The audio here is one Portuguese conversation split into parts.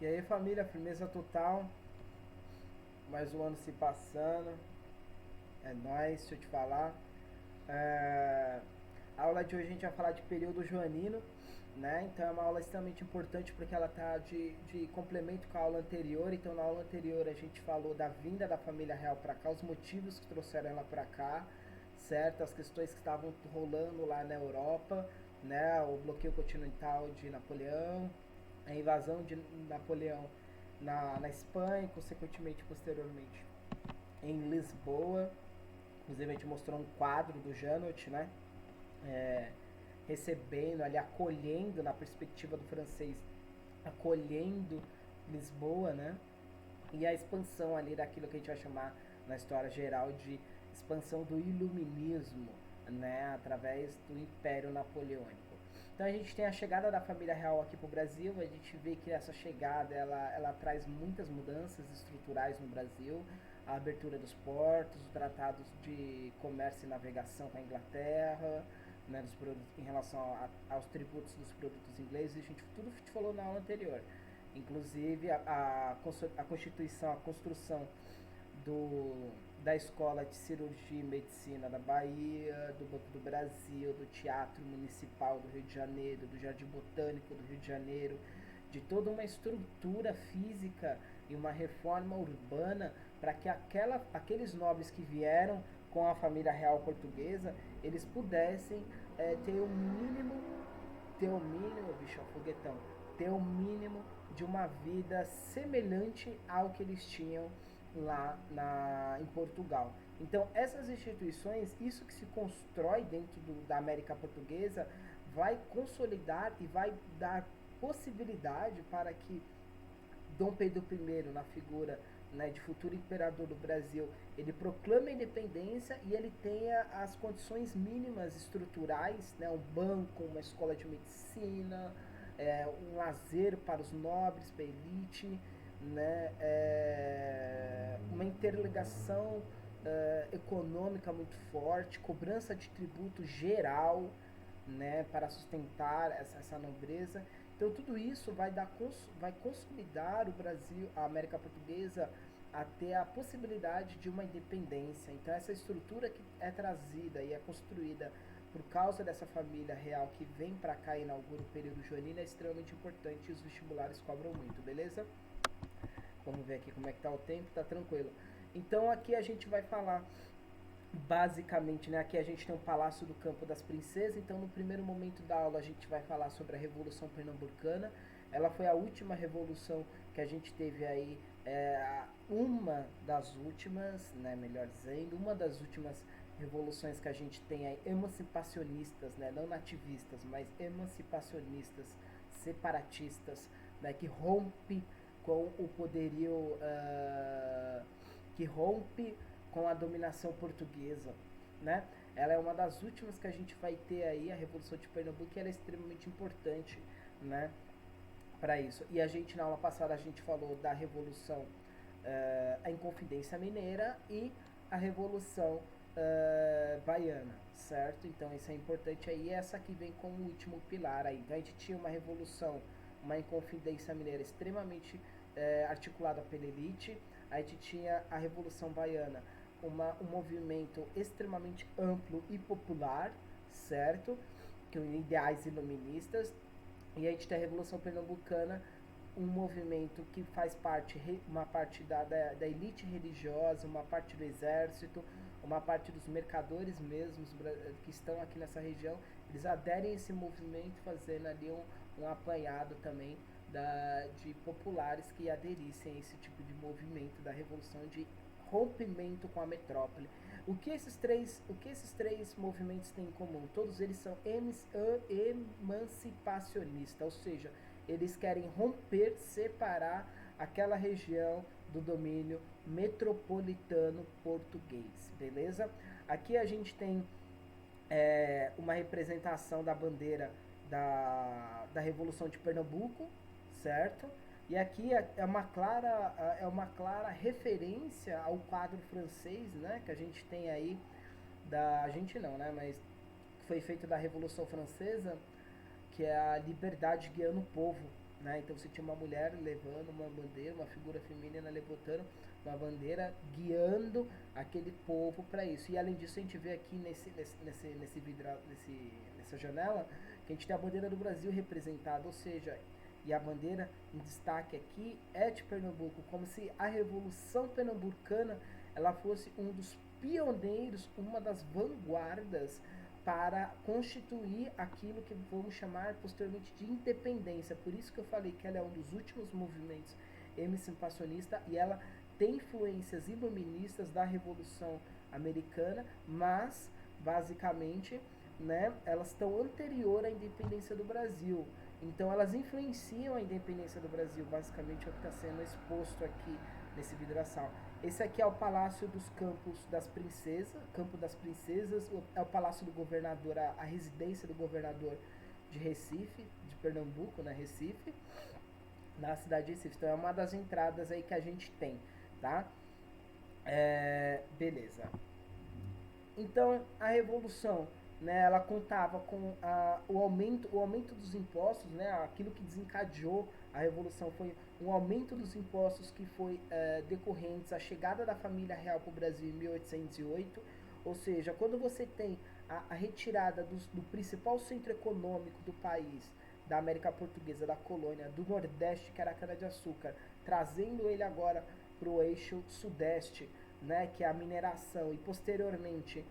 E aí família, firmeza total, mais um ano se passando, é nóis, deixa eu te falar. É, a aula de hoje a gente vai falar de período joanino, né? Então é uma aula extremamente importante porque ela tá de complemento com a aula anterior. Então na aula anterior a gente falou da vinda da família real para cá, os motivos que trouxeram ela para cá, certo? As questões que estavam rolando lá na Europa, né? O bloqueio continental de Napoleão, a invasão de Napoleão na Espanha, e consequentemente, posteriormente, em Lisboa. Inclusive a gente mostrou um quadro do Janot, né? É, recebendo ali, acolhendo na perspectiva do francês, acolhendo Lisboa, né? E a expansão ali daquilo que a gente vai chamar na história geral de expansão do iluminismo, né, através do Império Napoleônico. Então a gente tem a chegada da família real aqui para o Brasil, a gente vê que essa chegada ela traz muitas mudanças estruturais no Brasil, a abertura dos portos, os tratados de comércio e navegação com a Inglaterra, né, dos produtos, em relação aos tributos dos produtos ingleses, a gente tudo te falou na aula anterior. Inclusive a Constituição, a construção da Escola de Cirurgia e Medicina da Bahia, do Banco do Brasil, do Teatro Municipal do Rio de Janeiro, do Jardim Botânico do Rio de Janeiro, de toda uma estrutura física e uma reforma urbana para que aqueles nobres que vieram com a família real portuguesa, eles pudessem ter o mínimo, bicho, foguetão, ter o mínimo de uma vida semelhante ao que eles tinham em Portugal. Então, essas instituições, isso que se constrói dentro da América Portuguesa, vai consolidar e vai dar possibilidade para que Dom Pedro I, na figura, né, de futuro imperador do Brasil, ele proclama a independência e ele tenha as condições mínimas estruturais, né, um banco, uma escola de medicina, um lazer para os nobres, para a elite, né, uma interligação econômica muito forte, cobrança de tributo geral, né, para sustentar essa nobreza. Então tudo isso vai consolidar o Brasil, a América Portuguesa, a ter a possibilidade de uma independência. Então essa estrutura que é trazida e é construída por causa dessa família real que vem para cá e inaugura o período joanino é extremamente importante e os vestibulares cobram muito, beleza? Vamos ver aqui como é que tá o tempo, tá tranquilo. Então aqui a gente vai falar basicamente, né, aqui a gente tem o Palácio do Campo das Princesas, então no primeiro momento da aula a gente vai falar sobre a Revolução Pernambucana. Ela foi a última revolução que a gente teve aí, uma das últimas, né, melhor dizendo, uma das últimas revoluções que a gente tem aí, emancipacionistas, né, não nativistas, mas emancipacionistas, separatistas, né, que rompe com o poderio, que rompe com a dominação portuguesa, né? Ela é uma das últimas que a gente vai ter aí, a Revolução de Pernambuco, e ela é extremamente importante, né, para isso. E a gente, na aula passada, a gente falou da Revolução, a Inconfidência Mineira e a Revolução Baiana, certo? Então isso é importante aí, essa que vem como o último pilar aí. Então a gente tinha uma revolução, uma Inconfidência Mineira extremamente articulada pela elite, a gente tinha a Revolução Baiana, um movimento extremamente amplo e popular, certo? Com ideais iluministas. E a gente tem a Revolução Pernambucana, um movimento que faz parte, uma parte da elite religiosa, uma parte do exército, uma parte dos mercadores mesmos que estão aqui nessa região, eles aderem a esse movimento, fazendo ali um apanhado também de populares que aderissem a esse tipo de movimento da revolução de rompimento com a metrópole. O que esses três movimentos têm em comum? Todos eles são emancipacionistas, ou seja, eles querem romper, separar aquela região do domínio metropolitano português, beleza? Aqui a gente tem uma representação da bandeira da Revolução de Pernambuco, certo? E aqui é uma clara referência ao quadro francês, né, que a gente tem aí a gente não, né, mas foi feito da Revolução Francesa, que é a liberdade guiando o povo, né? Então você tinha uma mulher levando uma bandeira, uma figura feminina levantando uma bandeira, guiando aquele povo para isso. E além disso, a gente vê aqui nesse vidro, nessa janela, que a gente tem a bandeira do Brasil representada, ou seja, e a bandeira em destaque aqui é de Pernambuco, como se a Revolução Pernambucana ela fosse um dos pioneiros, uma das vanguardas para constituir aquilo que vamos chamar posteriormente de independência. Por isso que eu falei que ela é um dos últimos movimentos emancipacionista e ela tem influências iluministas da Revolução Americana, mas basicamente, né, elas estão anterior à independência do Brasil. Então elas influenciam a independência do Brasil, basicamente é o que está sendo exposto aqui nesse vidraçal. Esse aqui é o Palácio dos Campos das Princesas, Campo das Princesas, é o Palácio do Governador, a residência do governador de Recife, de Pernambuco, né, Recife, na cidade de Recife. Então é uma das entradas aí que a gente tem, tá? Beleza. Então a Revolução, né, ela contava com o aumento dos impostos, né, aquilo que desencadeou a Revolução foi um aumento dos impostos que foi decorrentes à chegada da família real para o Brasil em 1808, ou seja, quando você tem a retirada do principal centro econômico do país, da América Portuguesa, da colônia, do Nordeste, que era a cana-de-açúcar, trazendo ele agora para o eixo Sudeste, né, que é a mineração, e posteriormente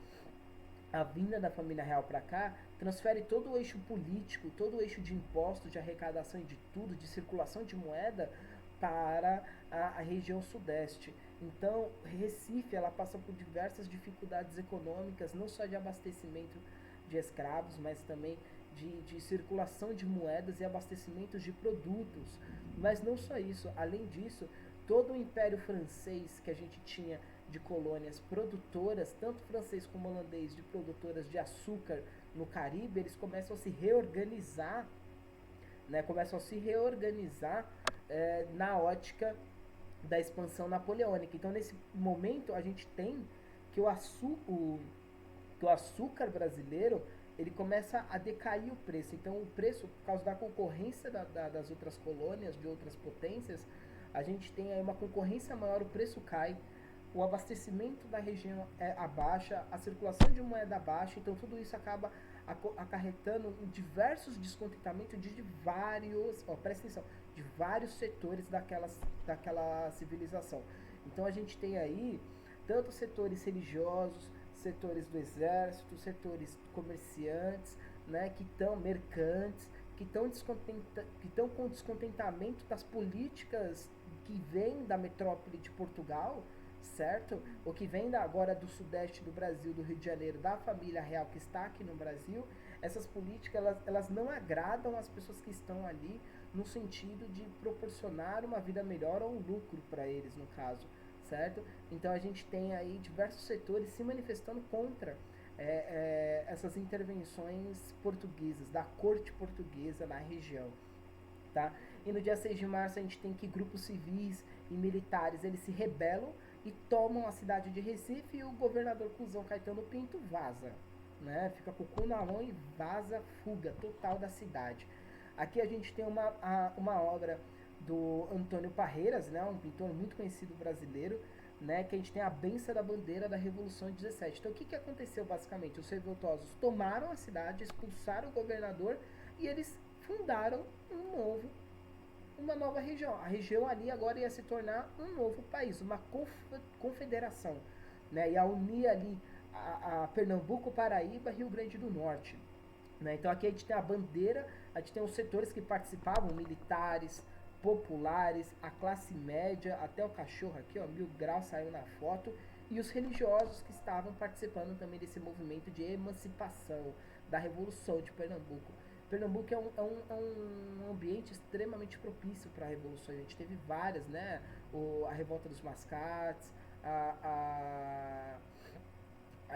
a vinda da família real para cá, transfere todo o eixo político, todo o eixo de impostos, de arrecadação e de tudo, de circulação de moeda para a região sudeste. Então, Recife ela passa por diversas dificuldades econômicas, não só de abastecimento de escravos, mas também de circulação de moedas e abastecimento de produtos. Mas não só isso, além disso, todo o Império Francês que a gente tinha de colônias produtoras, tanto francês como holandês, de produtoras de açúcar no Caribe, eles começam a se reorganizar, né, na ótica da expansão napoleônica. Então, nesse momento, a gente tem que o açúcar brasileiro ele começa a decair o preço. Então, o preço, por causa da concorrência das outras colônias, de outras potências, a gente tem aí uma concorrência maior, o preço cai, o abastecimento da região abaixa, a circulação de moeda abaixa, então tudo isso acaba acarretando diversos descontentamentos de vários, presta atenção, de vários setores daquela civilização. Então a gente tem aí tanto setores religiosos, setores do exército, setores comerciantes, né, que estão mercantes, que estão com descontentamento das políticas que vêm da metrópole de Portugal, certo? O que vem agora do sudeste do Brasil, do Rio de Janeiro, da família real que está aqui no Brasil, essas políticas elas não agradam as pessoas que estão ali no sentido de proporcionar uma vida melhor ou um lucro para eles, no caso, certo? Então a gente tem aí diversos setores se manifestando contra essas intervenções portuguesas, da corte portuguesa na região, tá? E no dia 6 de março a gente tem que grupos civis e militares eles se rebelam e tomam a cidade de Recife e o governador Cusão Caetano Pinto vaza, né? Fica com o cu na mão e vaza, fuga total da cidade. Aqui a gente tem uma obra do Antônio Parreiras, né? Um pintor muito conhecido brasileiro, né? Que a gente tem a benção da bandeira da Revolução de 17. Então o que aconteceu basicamente? Os revoltosos tomaram a cidade, expulsaram o governador e eles fundaram uma nova região. A região ali agora ia se tornar um novo país, uma confederação, né? Ia unir ali a Pernambuco, Paraíba, Rio Grande do Norte, né? Então aqui a gente tem a bandeira, a gente tem os setores que participavam, militares, populares, a classe média, até o cachorro aqui, ó, 1000 graus saiu na foto, e os religiosos que estavam participando também desse movimento de emancipação, da Revolução de Pernambuco. Pernambuco é um ambiente extremamente propício para a revolução. A gente teve várias, né? A revolta dos mascates, a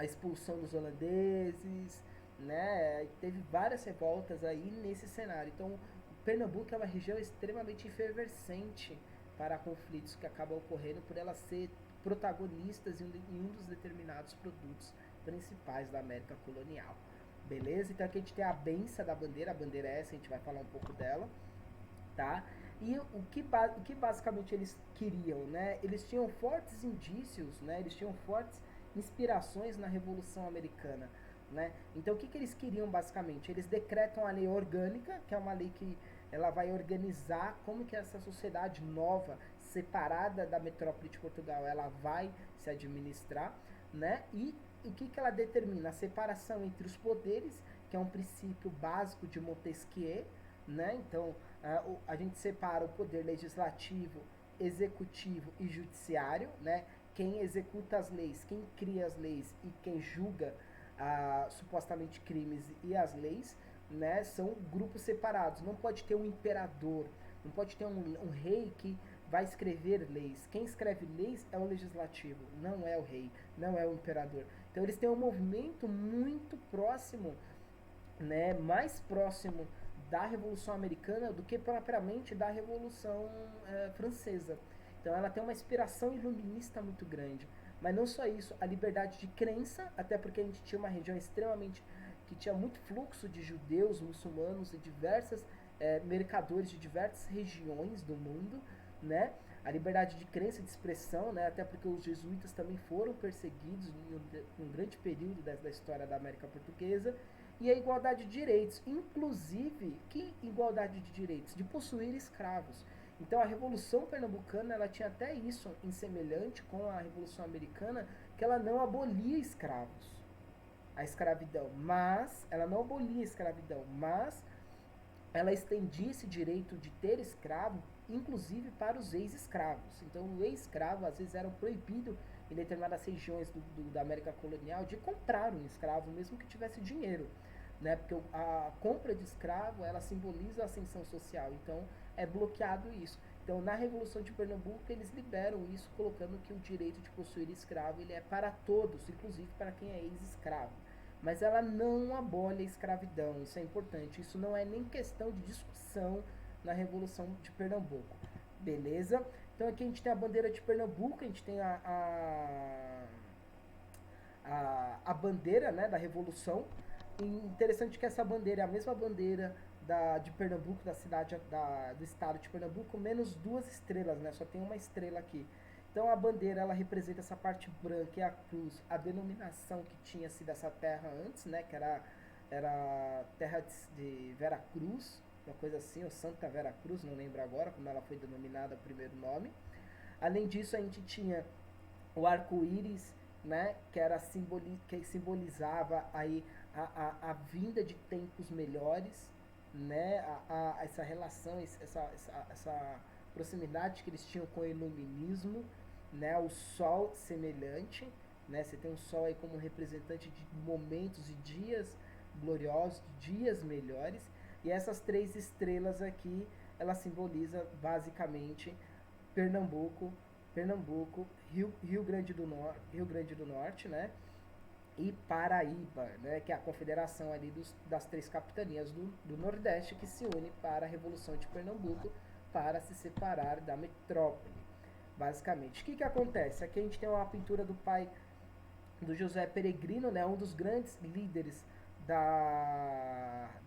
expulsão dos holandeses, né? Teve várias revoltas aí nesse cenário. Então, Pernambuco é uma região extremamente efervescente para conflitos que acabam ocorrendo por ela ser protagonistas em um dos determinados produtos principais da América colonial. Beleza? Então aqui a gente tem a benção da bandeira, a bandeira é essa, a gente vai falar um pouco dela. tá? E o que basicamente eles queriam, né? Eles tinham fortes indícios, né? Eles tinham fortes inspirações na Revolução Americana, né? Então o que eles queriam basicamente? Eles decretam a lei orgânica, que é uma lei que ela vai organizar como que essa sociedade nova, separada da metrópole de Portugal, ela vai se administrar, né? E o que ela determina? A separação entre os poderes, que é um princípio básico de Montesquieu, né? Então, a gente separa o poder legislativo, executivo e judiciário, né? Quem executa as leis, quem cria as leis e quem julga supostamente crimes e as leis, né? São grupos separados. Não pode ter um imperador, não pode ter um rei que vai escrever leis. Quem escreve leis é o legislativo, não é o rei, não é o imperador. Então eles têm um movimento muito próximo, né, mais próximo da Revolução Americana do que propriamente da Revolução Francesa. Então ela tem uma inspiração iluminista muito grande. Mas não só isso, a liberdade de crença, até porque a gente tinha uma região extremamente que tinha muito fluxo de judeus, muçulmanos e diversas mercadores de diversas regiões do mundo, né? A liberdade de crença e de expressão, né? Até porque os jesuítas também foram perseguidos em um grande período da história da América Portuguesa. E a igualdade de direitos, inclusive, que igualdade de direitos? De possuir escravos. Então a Revolução Pernambucana, ela tinha até isso em semelhante com a Revolução Americana, que ela não abolia escravos, a escravidão, mas ela não abolia a escravidão, mas ela estendia esse direito de ter escravo, inclusive para os ex-escravos. Então o ex-escravo às vezes era proibido em determinadas regiões da América colonial de comprar um escravo, mesmo que tivesse dinheiro, né? Porque a compra de escravo, ela simboliza a ascensão social, então é bloqueado isso. Então na Revolução de Pernambuco eles liberam isso, colocando que o direito de possuir escravo ele é para todos, inclusive para quem é ex-escravo. Mas ela não abole a escravidão, isso é importante, isso não é nem questão de discussão na Revolução de Pernambuco, beleza? Então aqui a gente tem a bandeira de Pernambuco, a gente tem a bandeira, né, da Revolução. E interessante que essa bandeira é a mesma bandeira de Pernambuco, da cidade do estado de Pernambuco, menos 2 estrelas, né? Só tem uma estrela aqui. Então a bandeira ela representa essa parte branca e a cruz, a denominação que tinha sido essa terra antes, né? Que era terra de Vera Cruz, uma coisa assim, ou Santa Vera Cruz, não lembro agora como ela foi denominada o primeiro nome. Além disso, a gente tinha o arco-íris, né, que simbolizava aí a vinda de tempos melhores, né, essa relação, essa proximidade que eles tinham com o iluminismo, né, o sol semelhante, né, você tem o sol aí como representante de momentos e dias gloriosos, dias melhores, e essas 3 estrelas aqui, ela simboliza basicamente Pernambuco, Rio Grande do Norte, né? E Paraíba, né? Que é a confederação ali das 3 capitanias do Nordeste que se une para a Revolução de Pernambuco para se separar da metrópole, basicamente. O que acontece? Aqui a gente tem uma pintura do pai do José Peregrino, né? Um dos grandes líderes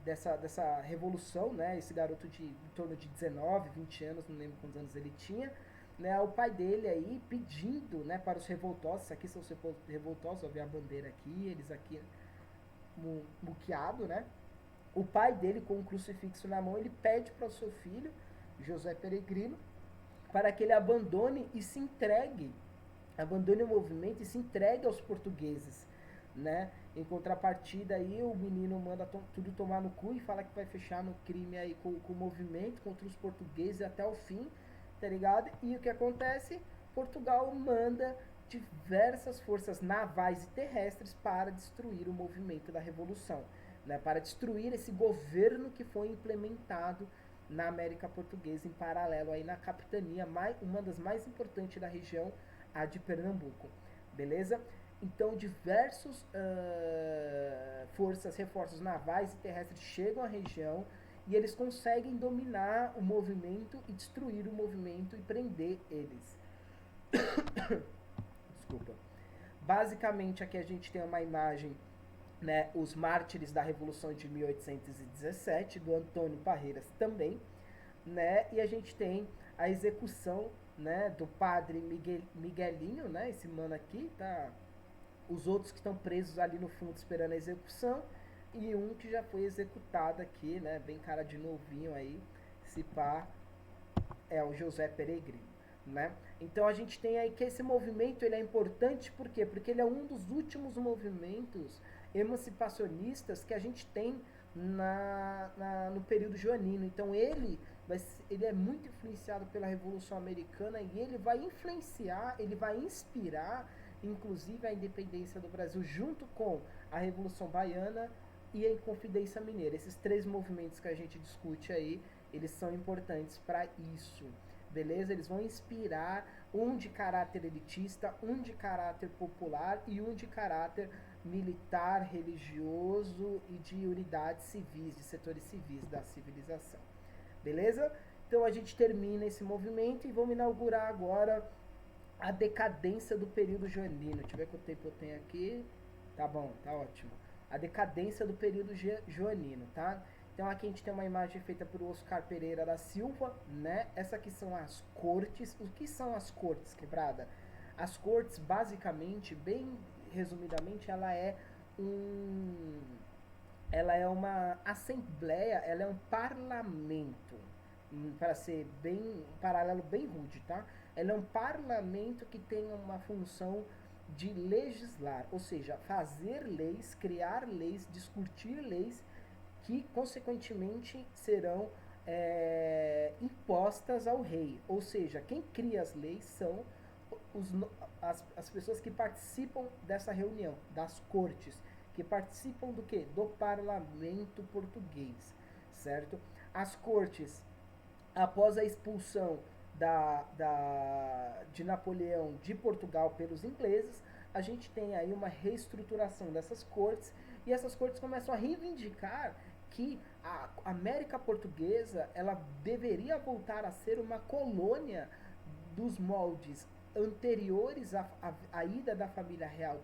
dessa revolução, né? Esse garoto em torno de 19, 20 anos, não lembro quantos anos ele tinha, né, o pai dele aí pedindo, né, para os revoltosos, aqui são os revoltosos, ó, ver a bandeira aqui, eles aqui muqueado, né, o pai dele com um crucifixo na mão, ele pede para o seu filho, José Peregrino, para que ele abandone o movimento e se entregue aos portugueses, né, em contrapartida aí o menino manda tudo tomar no cu e fala que vai fechar no crime aí com o movimento contra os portugueses até o fim, tá ligado? E o que acontece? Portugal manda diversas forças navais e terrestres para destruir o movimento da Revolução, né? Para destruir esse governo que foi implementado na América Portuguesa em paralelo aí na capitania, uma das mais importantes da região, a de Pernambuco, beleza? Então diversos reforços navais e terrestres chegam à região e eles conseguem dominar o movimento e destruir o movimento e prender eles. Desculpa. Basicamente aqui a gente tem uma imagem, né, os mártires da Revolução de 1817, do Antônio Parreiras também, né? E a gente tem a execução, né, do padre Miguelinho, né? Esse mano aqui, tá? Os outros que estão presos ali no fundo esperando a execução e um que já foi executado aqui, né? Bem cara de novinho aí, se pá, é o José Peregrino, né? Então a gente tem aí que esse movimento ele é importante por quê? Porque ele é um dos últimos movimentos emancipacionistas que a gente tem no período joanino. Então ele é muito influenciado pela Revolução Americana e ele vai influenciar, ele vai inspirar, inclusive, a independência do Brasil junto com a Revolução Baiana e a Inconfidência Mineira. Esses três movimentos que a gente discute aí, eles são importantes para isso, beleza? Eles vão inspirar um de caráter elitista, um de caráter popular e um de caráter militar, religioso e de unidades civis, de setores civis da civilização, beleza? Então a gente termina esse movimento e vamos inaugurar agora a decadência do período joanino. Deixa eu ver quanto tempo eu tenho aqui. Tá bom, tá ótimo. A decadência do período joanino, tá? Então aqui a gente tem uma imagem feita por Oscar Pereira da Silva, né? Essa aqui são as cortes. O que são as cortes, quebrada? As cortes, basicamente, bem resumidamente, ela é uma assembleia, ela é um parlamento, para ser bem um paralelo bem rude, tá? Ela é um parlamento que tem uma função de legislar, ou seja, fazer leis, criar leis, discutir leis que consequentemente serão impostas ao rei. Ou seja, quem cria as leis são as pessoas que participam dessa reunião, das cortes, que participam do que? Do parlamento português, certo? As cortes, após a expulsão de Napoleão de Portugal pelos ingleses, a gente tem aí uma reestruturação dessas cortes e essas cortes começam a reivindicar que a América Portuguesa ela deveria voltar a ser uma colônia dos moldes anteriores à ida da família real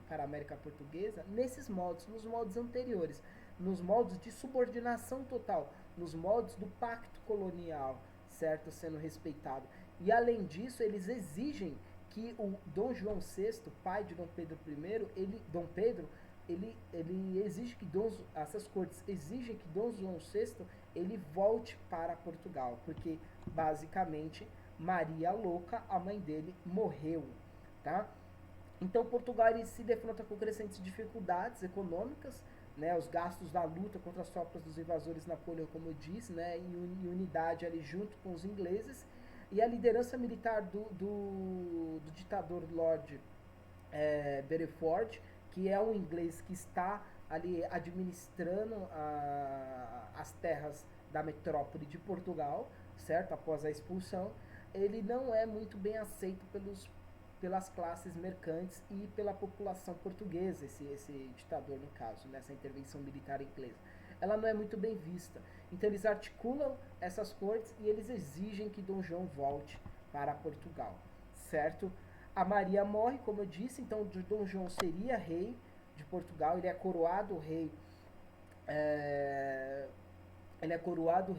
para a América Portuguesa, nesses moldes, nos moldes anteriores, nos moldes de subordinação total, nos moldes do pacto colonial, certo, sendo respeitado. E além disso, eles exigem que o Dom João VI, pai de Dom Pedro I, Dom Pedro, ele exige que essas cortes exigem que Dom João VI ele volte para Portugal, porque basicamente Maria Louca, a mãe dele, morreu, tá? Então Portugal ele se defronta com crescentes dificuldades econômicas, né, os gastos da luta contra as tropas dos invasores Napoleão, como eu disse, né, em unidade ali junto com os ingleses, e a liderança militar do ditador Lord Bereford, que é um inglês que está ali administrando as terras da metrópole de Portugal, certo? Após a expulsão, ele não é muito bem aceito pelas classes mercantes e pela população portuguesa, esse ditador no caso, nessa intervenção militar inglesa. Ela não é muito bem vista. Então eles articulam essas cortes e eles exigem que Dom João volte para Portugal, certo? A Maria morre, como eu disse, então Dom João seria rei de Portugal, ele é coroado rei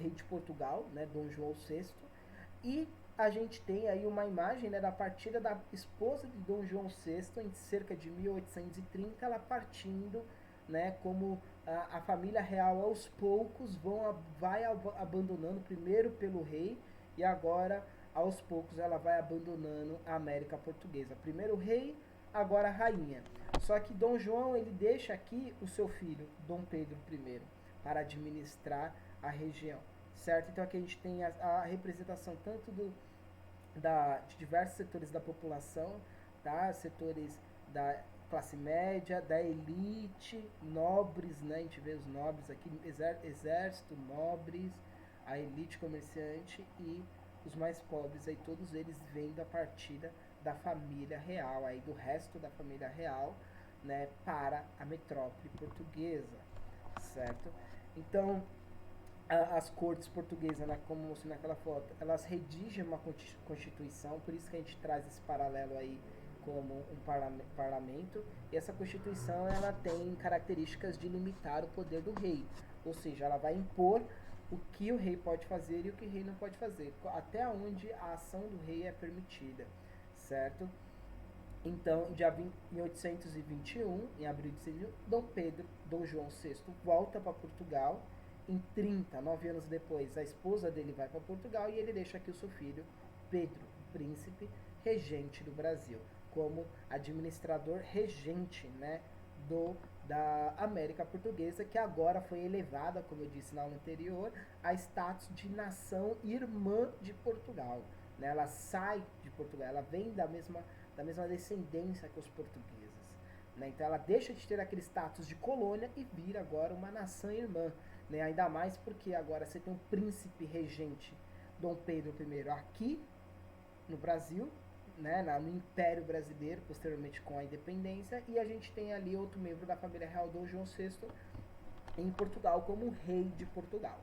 de Portugal, né, Dom João VI, e a gente tem aí uma imagem, né, da partida da esposa de Dom João VI em cerca de 1830, ela partindo, né, como a família real aos poucos vai abandonando, primeiro pelo rei e agora aos poucos ela vai abandonando a América Portuguesa. Primeiro o rei, agora a rainha. Só que Dom João ele deixa aqui o seu filho, Dom Pedro I, para administrar a região, certo? Então aqui a gente tem a representação tanto de diversos setores da população, tá? Setores da classe média, da elite, nobres, né? A gente vê os nobres aqui, exército, nobres, a elite comerciante e os mais pobres, aí todos eles vêm da partida da família real, aí do resto da família real, né, para a metrópole portuguesa, certo? Então, as cortes portuguesas, né, como mostrei naquela foto, elas redigem uma constituição, por isso que a gente traz esse paralelo aí como um parlamento, e essa constituição ela tem características de limitar o poder do rei, ou seja, ela vai impor o que o rei pode fazer e o que o rei não pode fazer, até onde a ação do rei é permitida, certo? Então, em 821, em abril de 821, Dom João VI volta para Portugal. Em 30, 9 anos depois, a esposa dele vai para Portugal e ele deixa aqui o seu filho, Pedro, o príncipe, regente do Brasil, como administrador regente, né, da América Portuguesa, que agora foi elevada, como eu disse na aula anterior, a status de nação irmã de Portugal. Né? Ela sai de Portugal, ela vem da mesma descendência que os portugueses. Né? Então ela deixa de ter aquele status de colônia e vira agora uma nação irmã. Né? Ainda mais porque agora você tem um príncipe regente, Dom Pedro I, aqui no Brasil, né, no Império Brasileiro, posteriormente com a independência, e a gente tem ali outro membro da família real, Dom João VI, em Portugal, como rei de Portugal.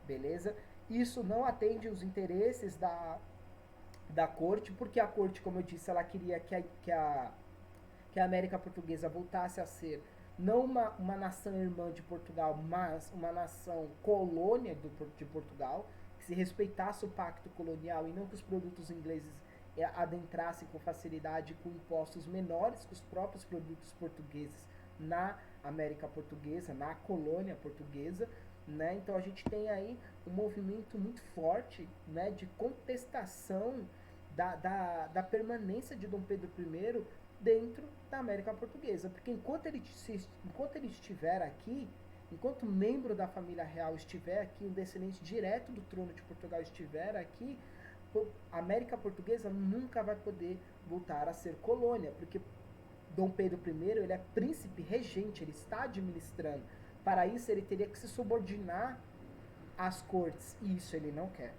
Beleza? Isso não atende os interesses da corte, porque a corte, como eu disse, ela queria que a América Portuguesa voltasse a ser não uma nação irmã de Portugal, mas uma nação colônia de Portugal, que se respeitasse o pacto colonial e não que os produtos ingleses adentrassem com facilidade com impostos menores que os próprios produtos portugueses na América Portuguesa, na colônia portuguesa. Né? Então a gente tem aí um movimento muito forte, né, de contestação da permanência de Dom Pedro I dentro da América Portuguesa, porque enquanto ele estiver aqui, enquanto membro da família real estiver aqui, um descendente direto do trono de Portugal estiver aqui, a América Portuguesa nunca vai poder voltar a ser colônia, porque Dom Pedro I ele é príncipe regente, ele está administrando. Para isso ele teria que se subordinar às cortes, e isso ele não quer,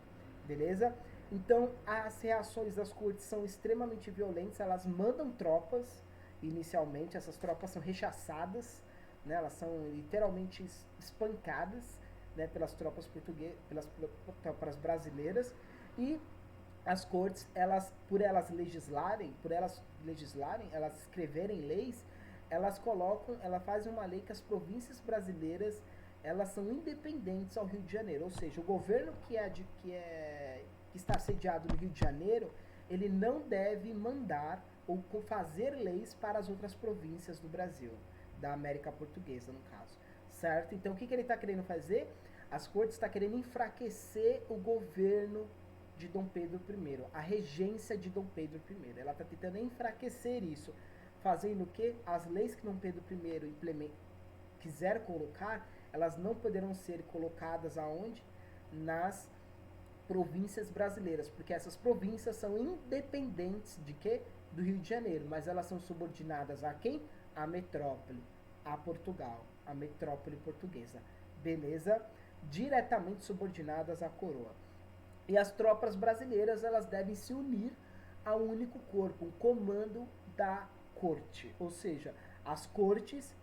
beleza? Então as reações das cortes são extremamente violentas, elas mandam tropas, inicialmente essas tropas são rechaçadas, né? Elas são literalmente espancadas, né, pelas tropas portuguesas, pelas tropas brasileiras, e as cortes, por elas legislarem, elas escreverem leis, elas fazem uma lei que as províncias brasileiras, elas são independentes ao Rio de Janeiro, ou seja, o governo que está sediado no Rio de Janeiro, ele não deve mandar ou fazer leis para as outras províncias do Brasil, da América Portuguesa, no caso, certo? Então, o que ele está querendo fazer? As cortes estão querendo enfraquecer o governo de Dom Pedro I, a regência de Dom Pedro I. Ela está tentando enfraquecer isso, fazendo o que? As leis que Dom Pedro I quiser colocar, elas não poderão ser colocadas aonde? Nas províncias brasileiras, porque essas províncias são independentes de quê? Do Rio de Janeiro, mas elas são subordinadas a quem? A metrópole, a Portugal, a metrópole portuguesa, beleza? Diretamente subordinadas à coroa. E as tropas brasileiras, elas devem se unir a um único corpo, um comando da corte. Ou seja, as cortes,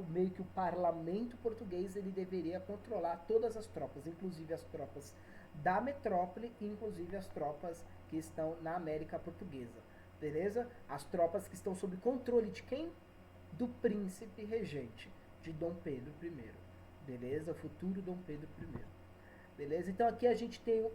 meio que o parlamento português, ele deveria controlar todas as tropas, inclusive as tropas da metrópole e inclusive as tropas que estão na América Portuguesa. Beleza? As tropas que estão sob controle de quem? Do príncipe regente, de Dom Pedro I. Beleza? O futuro Dom Pedro I. Beleza? Então aqui a gente tem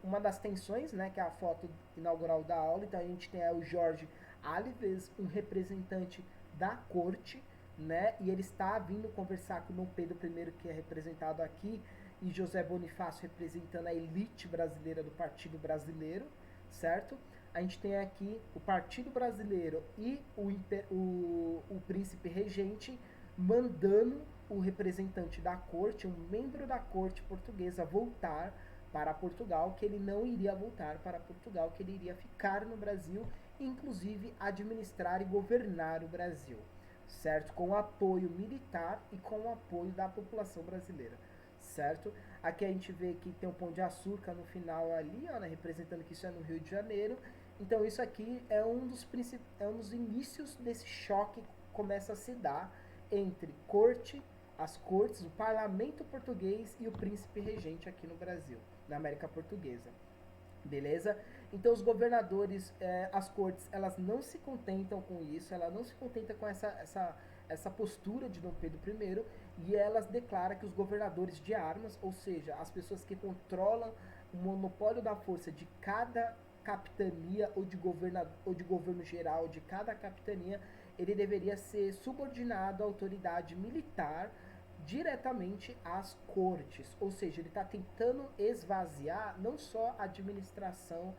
uma das tensões, né, que é a foto inaugural da aula. Então a gente tem o Jorge Alves, um representante da corte, né, e ele está vindo conversar com Dom Pedro I, que é representado aqui, e José Bonifácio representando a elite brasileira do Partido Brasileiro, certo? A gente tem aqui o Partido Brasileiro e o príncipe regente mandando o representante da corte, um membro da corte portuguesa, voltar para Portugal, que ele não iria voltar para Portugal, que ele iria ficar no Brasil, inclusive administrar e governar o Brasil, certo? Com apoio militar e com o apoio da população brasileira, certo? Aqui a gente vê que tem um Pão de Açúcar no final ali, ó, né, representando que isso é no Rio de Janeiro. Então isso aqui é um dos inícios desse choque que começa a se dar entre as cortes, o parlamento português e o príncipe regente aqui no Brasil, na América Portuguesa. Beleza? Então os governadores, as cortes, elas não se contentam com isso, ela não se contenta com essa postura de Dom Pedro I, e elas declaram que os governadores de armas, ou seja, as pessoas que controlam o monopólio da força de cada capitania ou de governo geral de cada capitania, ele deveria ser subordinado à autoridade militar diretamente às cortes, ou seja, ele está tentando esvaziar não só a administração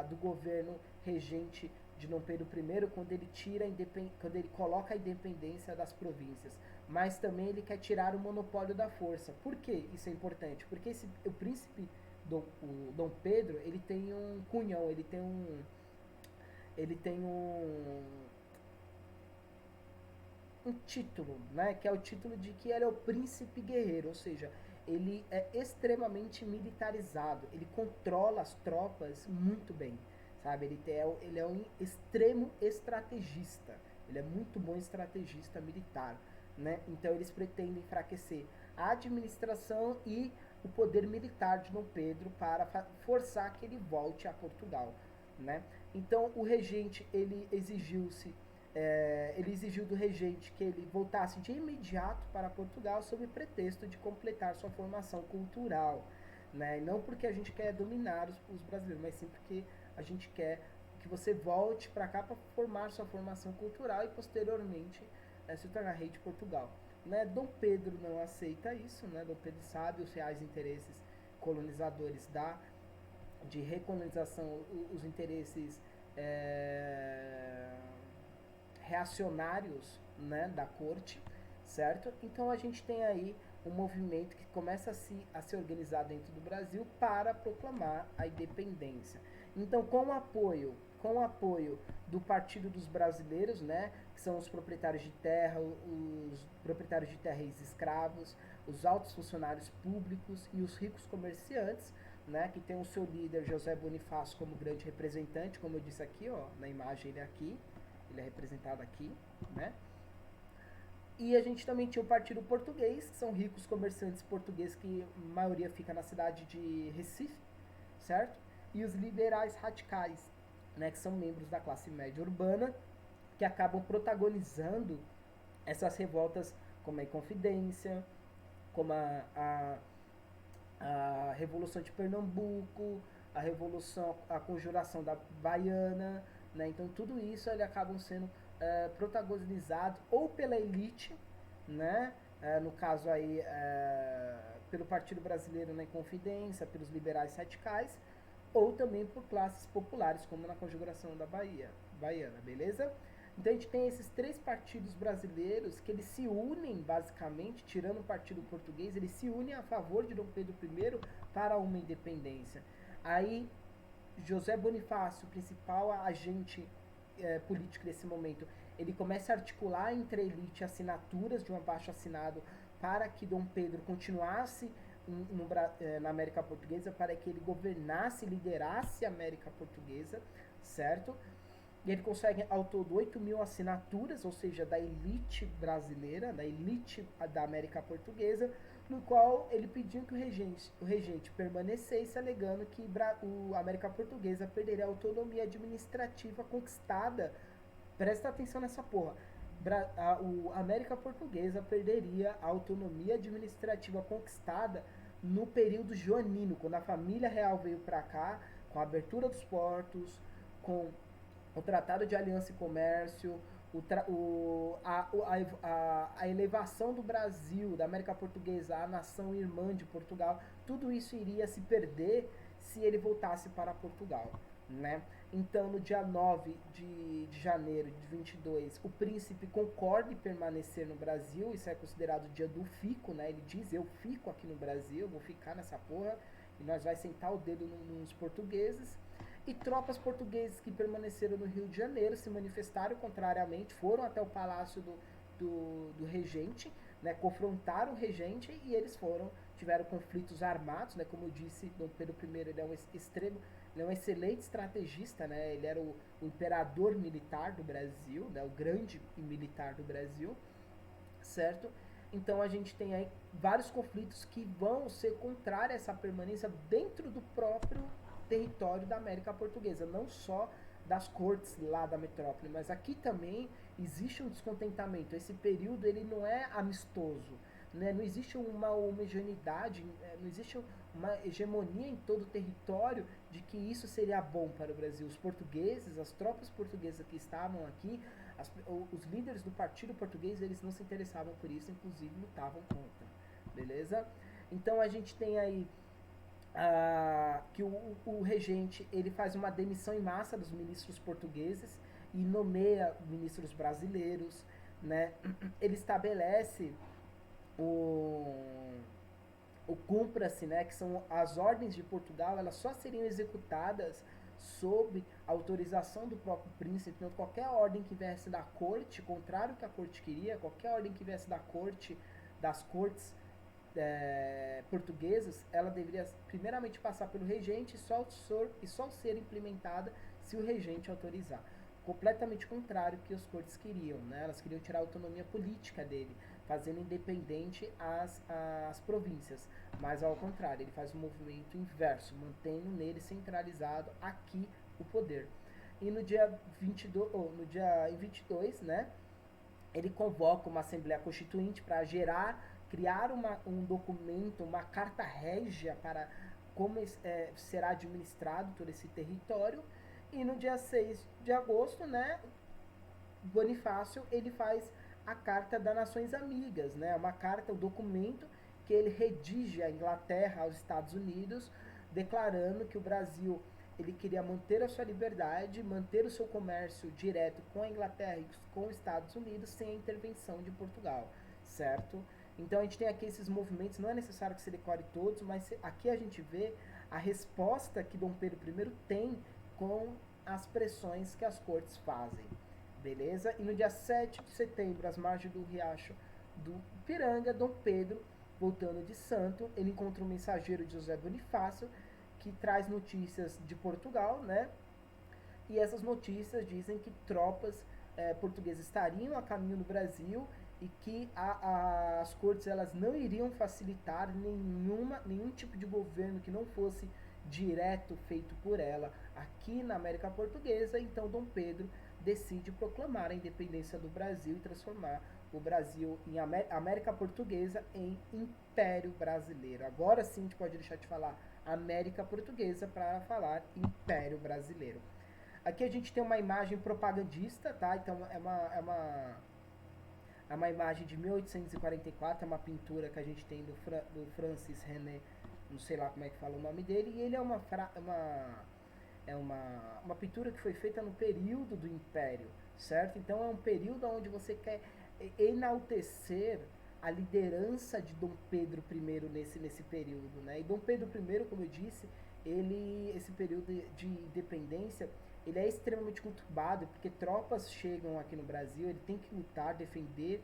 do governo regente de Dom Pedro I, quando ele coloca a independência das províncias, mas também ele quer tirar o monopólio da força. Por que isso é importante? Porque o príncipe Dom Pedro, ele tem um cunhão, ele tem um título, né, que é o título de que ele é o príncipe guerreiro, ou seja, ele é extremamente militarizado, ele controla as tropas muito bem, sabe? Ele é um extremo estrategista, ele é muito bom estrategista militar, né? Então eles pretendem enfraquecer a administração e o poder militar de Dom Pedro para forçar que ele volte a Portugal, né? Então o regente ele exigiu do regente que ele voltasse de imediato para Portugal sob pretexto de completar sua formação cultural, né? E não porque a gente quer dominar os brasileiros, mas sim porque a gente quer que você volte para cá para formar sua formação cultural e posteriormente se tornar rei de Portugal, né? Dom Pedro não aceita isso, né? Dom Pedro sabe os reais interesses colonizadores de recolonização, os interesses reacionários, né, da corte, certo? Então a gente tem aí um movimento que começa a se organizar dentro do Brasil para proclamar a independência. Então, com o apoio do Partido dos Brasileiros, né, que são os proprietários de terra, os proprietários de terra e escravos, os altos funcionários públicos e os ricos comerciantes, né, que tem o seu líder José Bonifácio como grande representante, como eu disse aqui, ó, na imagem ele é representado aqui, né? E a gente também tinha o Partido Português, que são ricos comerciantes portugueses que a maioria fica na cidade de Recife, certo? E os liberais radicais, né, que são membros da classe média urbana, que acabam protagonizando essas revoltas como a Inconfidência, como a Revolução de Pernambuco, a Conjuração da Baiana, né? Então tudo isso ele acabam sendo protagonizado ou pela elite, né? No caso aí pelo Partido Brasileiro na Inconfidência, pelos liberais radicais, ou também por classes populares, como na Conjuração da Baiana, beleza? Então a gente tem esses três partidos brasileiros que eles se unem basicamente, tirando o partido português, eles se unem a favor de Dom Pedro I para uma independência. Aí José Bonifácio, principal agente político nesse momento, ele começa a articular entre a elite assinaturas de um abaixo-assinado para que Dom Pedro continuasse na América Portuguesa, para que ele governasse, liderasse a América Portuguesa, certo? E ele consegue ao todo 8.000 assinaturas, ou seja, da elite brasileira, da elite da América Portuguesa, no qual ele pediu que o regente permanecesse, alegando que a América Portuguesa perderia a autonomia administrativa conquistada. Presta atenção nessa porra. A América Portuguesa perderia a autonomia administrativa conquistada no período joanino, quando a família real veio para cá, com a abertura dos portos, com o Tratado de Aliança e Comércio, a elevação do Brasil, da América Portuguesa, à nação irmã de Portugal, tudo isso iria se perder se ele voltasse para Portugal, né? Então, no dia 9 de janeiro de 22, o príncipe concorda em permanecer no Brasil, isso é considerado o dia do fico, né? Ele diz, eu fico aqui no Brasil, vou ficar nessa porra, e nós vai sentar o dedo nos portugueses. E tropas portuguesas que permaneceram no Rio de Janeiro se manifestaram contrariamente, foram até o palácio do regente, né, confrontaram o regente e eles tiveram conflitos armados, né, como eu disse, Dom Pedro I ele é um excelente estrategista, né, ele era o imperador militar do Brasil, né, o grande militar do Brasil, certo? Então a gente tem aí vários conflitos que vão ser contrários a essa permanência dentro do próprio território da América Portuguesa, não só das cortes lá da metrópole, mas aqui também existe um descontentamento. Esse período ele não é amistoso, né? Não existe uma homogeneidade, não existe uma hegemonia em todo o território de que isso seria bom para o Brasil. Os portugueses, as tropas portuguesas que estavam aqui, os líderes do partido português, eles não se interessavam por isso, inclusive lutavam contra, beleza? Então a gente tem aí que o regente ele faz uma demissão em massa dos ministros portugueses e nomeia ministros brasileiros, né? Ele estabelece o cumpra-se, né, que são as ordens de Portugal, elas só seriam executadas sob autorização do próprio príncipe. Então, qualquer ordem que viesse da corte, contrário ao que a corte queria, qualquer ordem que viesse da corte, das cortes portuguesas, ela deveria primeiramente passar pelo regente e só ser implementada se o regente autorizar. Completamente contrário ao que as cortes queriam, né? Elas queriam tirar a autonomia política dele, fazendo independente as províncias, mas ao contrário, ele faz um movimento inverso, mantendo nele centralizado aqui o poder. E no dia 22, né, ele convoca uma Assembleia Constituinte para criar um documento, uma carta régia para como será administrado todo esse território. E no dia 6 de agosto, né, Bonifácio ele faz a Carta das Nações Amigas, né, uma carta, um documento que ele redige à Inglaterra, aos Estados Unidos, declarando que o Brasil ele queria manter a sua liberdade, manter o seu comércio direto com a Inglaterra e com os Estados Unidos sem a intervenção de Portugal, certo? Então a gente tem aqui esses movimentos, não é necessário que se decore todos, mas aqui a gente vê a resposta que Dom Pedro I tem com as pressões que as cortes fazem, beleza? E no dia 7 de setembro, às margens do riacho do Piranga, Dom Pedro, voltando de Santo, ele encontra um mensageiro de José Bonifácio, que traz notícias de Portugal, né? E essas notícias dizem que tropas portuguesas estariam a caminho do Brasil e que as cortes elas não iriam facilitar nenhum tipo de governo que não fosse direto feito por ela aqui na América Portuguesa. Então Dom Pedro decide proclamar a independência do Brasil e transformar o Brasil em América Portuguesa em Império Brasileiro. Agora sim a gente pode deixar de falar América Portuguesa para falar Império Brasileiro. Aqui a gente tem uma imagem propagandista, tá? Então é uma imagem de 1844, é uma pintura que a gente tem do Francis René, não sei lá como é que fala o nome dele, e ele é uma pintura que foi feita no período do Império, certo? Então é um período onde você quer enaltecer a liderança de Dom Pedro I nesse período, né? E Dom Pedro I, como eu disse, esse período de independência, ele é extremamente conturbado, porque tropas chegam aqui no Brasil, ele tem que lutar, defender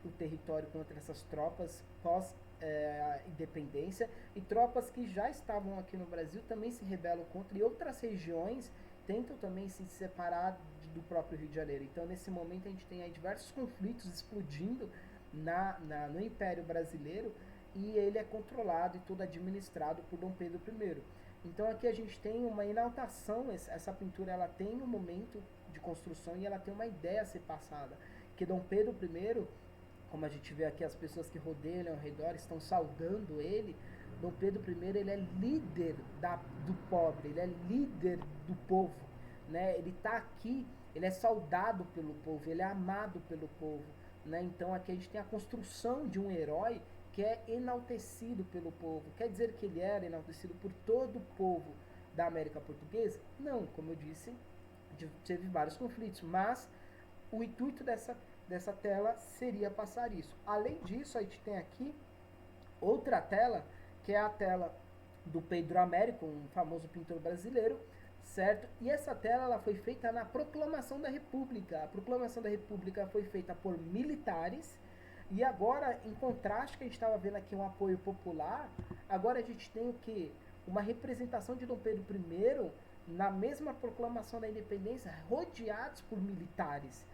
o território contra essas tropas pós-independência, e tropas que já estavam aqui no Brasil também se rebelam contra, e outras regiões tentam também se separar do próprio Rio de Janeiro. Então, nesse momento, a gente tem aí diversos conflitos explodindo no Império Brasileiro, e ele é controlado e todo administrado por Dom Pedro I. Então aqui a gente tem uma enaltação, essa pintura ela tem um momento de construção e ela tem uma ideia a ser passada, que Dom Pedro I, como a gente vê aqui as pessoas que rodeiam ao redor estão saudando ele, Dom Pedro I ele é líder do pobre, ele é líder do povo, né? Ele está aqui, ele é saudado pelo povo, ele é amado pelo povo, né? Então aqui a gente tem a construção de um herói que é enaltecido pelo povo. Quer dizer que ele era enaltecido por todo o povo da América Portuguesa? Não, como eu disse, teve vários conflitos, mas o intuito dessa tela seria passar isso. Além disso, a gente tem aqui outra tela, que é a tela do Pedro Américo, um famoso pintor brasileiro, certo? E essa tela ela foi feita na Proclamação da República. A Proclamação da República foi feita por militares. E agora, em contraste que a gente estava vendo aqui um apoio popular, agora a gente tem o quê? Uma representação de Dom Pedro I na mesma proclamação da independência, rodeados por militares,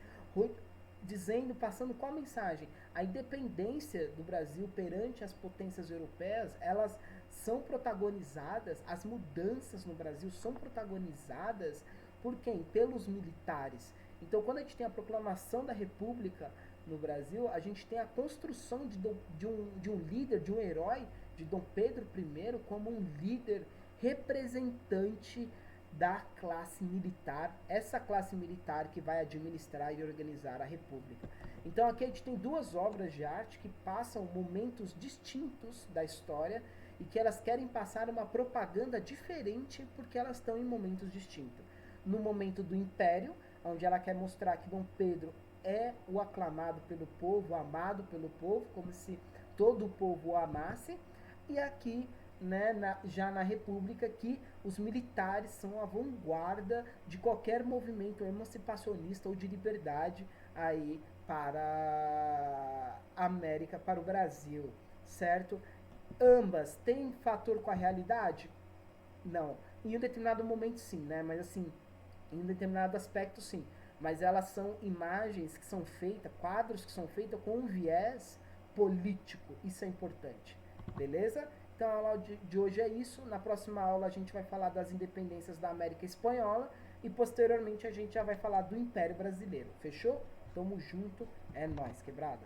passando qual mensagem? A independência do Brasil perante as potências europeias, elas são protagonizadas, as mudanças no Brasil são protagonizadas Por quem? Pelos militares. Então, quando a gente tem a proclamação da República no Brasil, a gente tem a construção de um líder, de um herói, de Dom Pedro I, como um líder representante da classe militar, essa classe militar que vai administrar e organizar a República. Então aqui a gente tem duas obras de arte que passam momentos distintos da história e que elas querem passar uma propaganda diferente porque elas estão em momentos distintos. No momento do Império, onde ela quer mostrar que Dom Pedro é o aclamado pelo povo, amado pelo povo, como se todo o povo o amasse, e aqui, né, já na República, que os militares são a vanguarda de qualquer movimento emancipacionista ou de liberdade aí para a América, para o Brasil, certo? Ambas têm fator com a realidade? Não. Em um determinado momento sim, né? Mas assim, em um determinado aspecto sim. Mas elas são imagens que são feitas, quadros que são feitos com um viés político. Isso é importante. Beleza? Então a aula de hoje é isso. Na próxima aula a gente vai falar das independências da América Espanhola e posteriormente a gente já vai falar do Império Brasileiro. Fechou? Tamo junto. É nóis, quebrada.